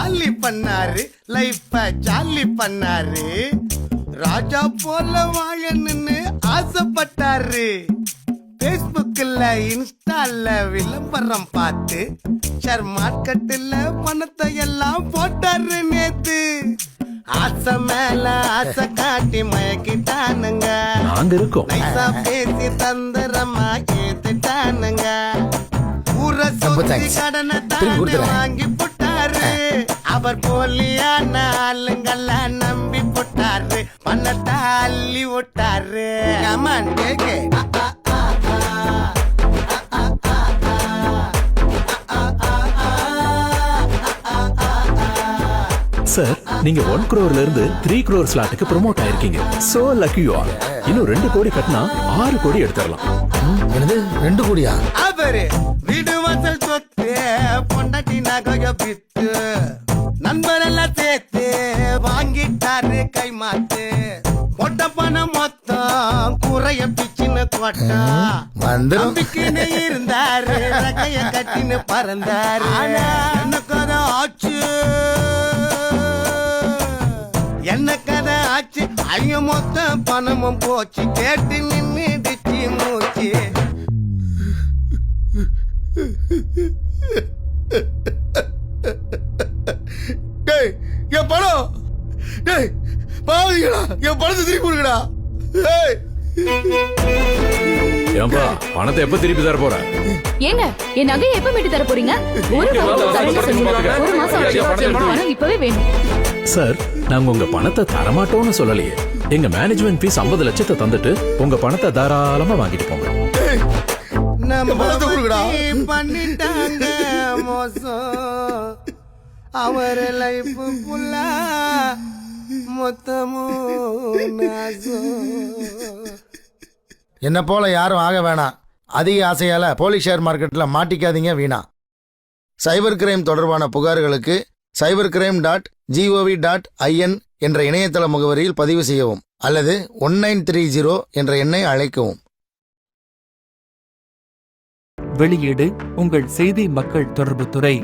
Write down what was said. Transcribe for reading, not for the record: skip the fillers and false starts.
காலி பண்ணாரு, லைஃப ஜாலி பண்ணாரு. ராஜா போல வாழணும்னு ஆசைப்பட்டாரு. பேஸ்புக்ல இன்ஸ்டால விளம்பரம் பார்த்து ஷேர் மார்க்கெட்ல பணத்தை எல்லாம் போட்டாரு நேத்து. ஆசை மேல ஆசை காட்டி மயக்கிட்டானுங்க. நாங்க இருக்கோம். நைசா பேசி தந்திரமா ஏத்துட்டானுங்க. ஊரை சுத்தி கடனை தாண்டி வாங்கி போட்டாரு. அவர் போலியான ஆளுங்கெல்லாம் நம்பி போட்டாரு. பணத்தை அள்ளி விட்டாரு. கமான் கேக்கு சார், நீங்க 1 crore இருந்து 3 crore ஸ்லாட்டுக்கு ப்ரோமோட் ஆயிருக்கீங்க. So lucky you are. இன்னும் 2 கோடி கட்டினா 6 கோடி எடுத்துடலாம். என்னது 2 கோடியா? அவரு வீடு வாசல் சொத்து, பொண்டாட்டி நகைய பித்து, நண்பரெல்லாம் சேர்த்து வாங்கிட்டாரு கை மாத்து. பொட்ட பணம் மொத்தம் குறைய பிச்சுன்னு கொட்டா. நம்பிக்கைன்னு இருந்தாரு, ரகைய கட்டின்னு பறந்தாரு. என்ன கதை ஆச்சு, என்ன கதை ஆச்சு, ஐய மொத்த பணமும் போச்சு. கேட்டு நின்னுடுச்சு மூச்சு. டேய் என் பணம், டேய் பாவீங்களா, என் பணத்தை திருப்பி கொடுங்கடா. டேய் ஏன்பா பணத்தை எப்ப திருப்பி தர போற? ஏங்க என் நகையை எப்ப மீட்டு தர போறீங்க? ஒரு மாசம் ஆச்சு. பணம் இப்பவே வேணும். சார், நாங்க உங்க பணத்தை தரமாட்டோம்னு சொல்லலையே. எங்க மேனேஜ்மெண்ட் ஃபீஸ் 50 லட்சத்தை தந்துட்டு உங்க பணத்தை தாராளமா வாங்கிட்டு போங்க. நம்ம பணத்தை கொடுங்கடா. பண்ணிட்டாங்க மோசம். அவர் லைஃப் ஃபுல்லா மொத்தமும் நாசம். என்ன போல யாரும் ஆக வேணாம். அதிக ஆசையால போலீஸ் ஷேர் மார்க்கெட்ல மாட்டிக்காதீங்க வீணா. சைபர் கிரைம் தொடர்பான புகார்களுக்கு cybercrime.gov.in என்ற இணையதள முகவரியில் பதிவு செய்யவும் அல்லது 1930 என்ற எண்ணை அழைக்கவும். வெளியீடு உங்கள் செய்தி மக்கள் தொடர்புத்துறை.